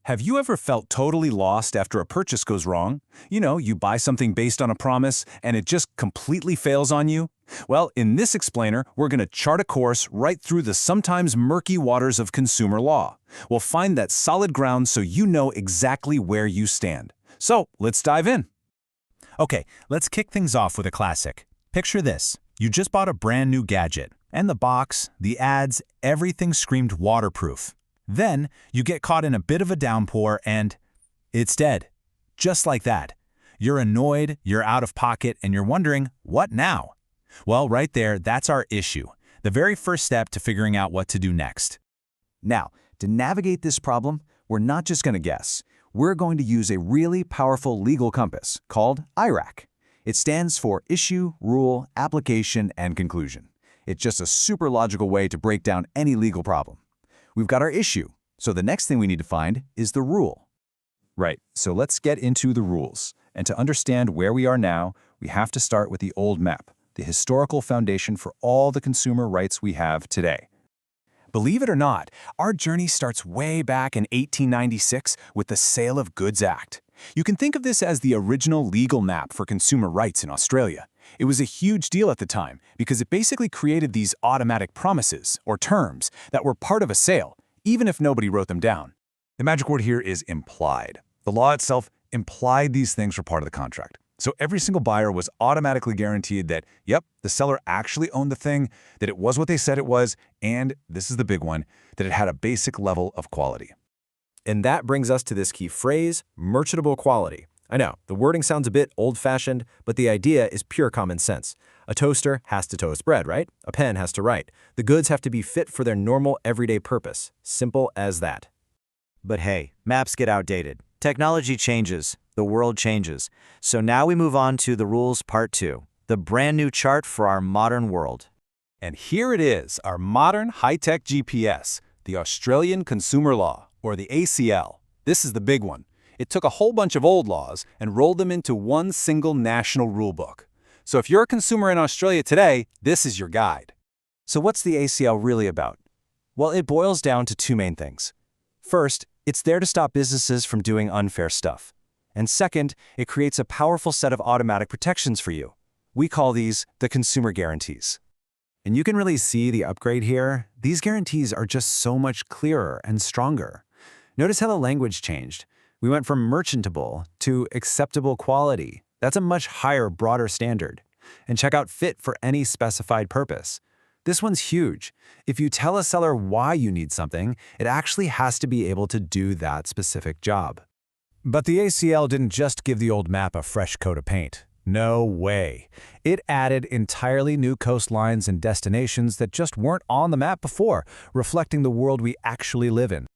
Have you ever felt totally lost after a purchase goes wrong? You buy something based on a promise and it just completely fails on you? Well, in this explainer, we're going to chart a course right through the sometimes murky waters of consumer law. We'll find that solid ground so you know exactly where you stand. So, let's dive in. Okay, let's kick things off with a classic. Picture this. You just bought a brand new gadget, and the box, the ads, everything screamed waterproof. Then, you get caught in a bit of a downpour and it's dead. Just like that. You're annoyed, you're out of pocket, and you're wondering, what now? Well, right there, that's our issue. The very first step to figuring out what to do next. Now, to navigate this problem, we're not just going to guess. We're going to use a really powerful legal compass called IRAC. It stands for Issue, Rule, Application, and Conclusion. It's just a super logical way to break down any legal problem. We've got our issue, so the next thing we need to find is the rule. Right, so let's get into the rules. And to understand where we are now, we have to start with the old map, the historical foundation for all the consumer rights we have today. Believe it or not, our journey starts way back in 1896 with the Sale of Goods Act. You can think of this as the original legal map for consumer rights in Australia. It was a huge deal at the time because it basically created these automatic promises, or terms, that were part of a sale, even if nobody wrote them down. The magic word here is implied. The law itself implied these things were part of the contract. So every single buyer was automatically guaranteed that, yep, the seller actually owned the thing, that it was what they said it was, and, this is the big one, that it had a basic level of quality. And that brings us to this key phrase, merchantable quality. I know, the wording sounds a bit old-fashioned, but the idea is pure common sense. A toaster has to toast bread, right? A pen has to write. The goods have to be fit for their normal everyday purpose. Simple as that. But hey, maps get outdated. Technology changes. The world changes. So now we move on to the rules part 2, the brand new chart for our modern world. And here it is, our modern high-tech GPS, the Australian Consumer Law, or the ACL. This is the big one. It took a whole bunch of old laws and rolled them into one single national rulebook. So if you're a consumer in Australia today, this is your guide. So what's the ACL really about? Well, it boils down to two main things. First, it's there to stop businesses from doing unfair stuff. And second, it creates a powerful set of automatic protections for you. We call these the consumer guarantees. And you can really see the upgrade here. These guarantees are just so much clearer and stronger. Notice how the language changed. We went from merchantable to acceptable quality. That's a much higher, broader standard. And check out fit for any specified purpose. This one's huge. If you tell a seller why you need something, it actually has to be able to do that specific job. But the ACL didn't just give the old map a fresh coat of paint. No way. It added entirely new coastlines and destinations that just weren't on the map before, reflecting the world we actually live in.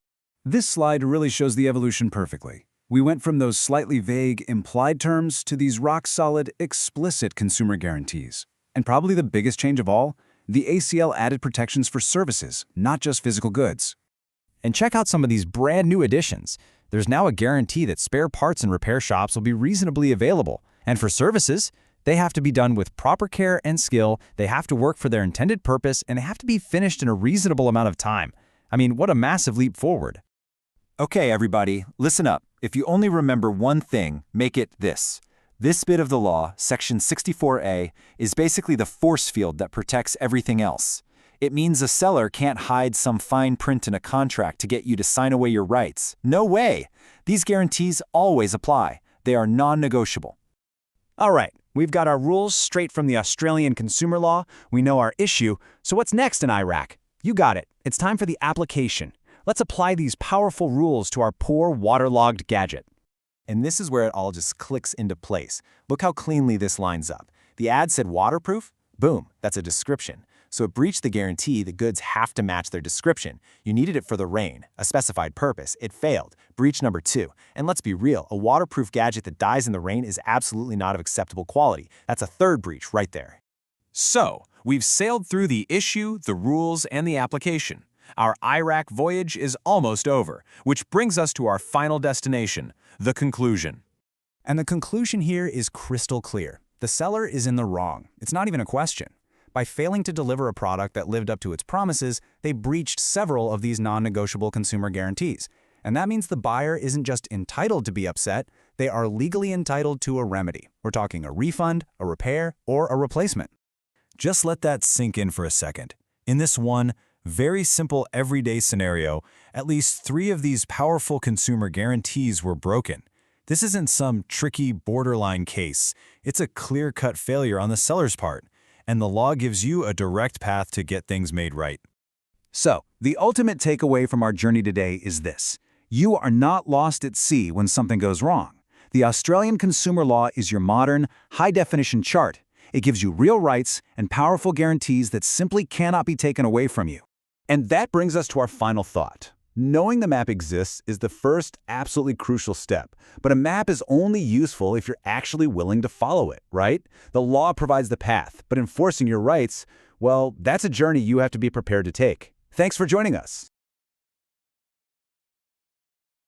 This slide really shows the evolution perfectly. We went from those slightly vague, implied terms to these rock-solid, explicit consumer guarantees. And probably the biggest change of all, the ACL added protections for services, not just physical goods. And check out some of these brand new additions. There's now a guarantee that spare parts and repair shops will be reasonably available. And for services, they have to be done with proper care and skill, they have to work for their intended purpose, and they have to be finished in a reasonable amount of time. I mean, what a massive leap forward. Okay, everybody, listen up. If you only remember one thing, make it this. This bit of the law, Section 64A, is basically the force field that protects everything else. It means a seller can't hide some fine print in a contract to get you to sign away your rights. No way! These guarantees always apply. They are non-negotiable. All right, we've got our rules straight from the Australian consumer law. We know our issue. So what's next in IRAC? You got it. It's time for the application. Let's apply these powerful rules to our poor waterlogged gadget. And this is where it all just clicks into place. Look how cleanly this lines up. The ad said waterproof? Boom, that's a description. So it breached the guarantee the goods have to match their description. You needed it for the rain, a specified purpose. It failed. Breach number 2. And let's be real, a waterproof gadget that dies in the rain is absolutely not of acceptable quality. That's a third breach right there. So, we've sailed through the issue, the rules, and the application. Our IRAC voyage is almost over, which brings us to our final destination, the conclusion. And the conclusion here is crystal clear. The seller is in the wrong. It's not even a question. By failing to deliver a product that lived up to its promises, they breached several of these non-negotiable consumer guarantees. And that means the buyer isn't just entitled to be upset, they are legally entitled to a remedy. We're talking a refund, a repair, or a replacement. Just let that sink in for a second. In this one, very simple everyday scenario, at least 3 of these powerful consumer guarantees were broken. This isn't some tricky borderline case. It's a clear-cut failure on the seller's part, and the law gives you a direct path to get things made right. So, the ultimate takeaway from our journey today is this. You are not lost at sea when something goes wrong. The Australian consumer law is your modern, high-definition chart. It gives you real rights and powerful guarantees that simply cannot be taken away from you. And that brings us to our final thought. Knowing the map exists is the first absolutely crucial step, but a map is only useful if you're actually willing to follow it, right? The law provides the path, but enforcing your rights, well, that's a journey you have to be prepared to take. Thanks for joining us.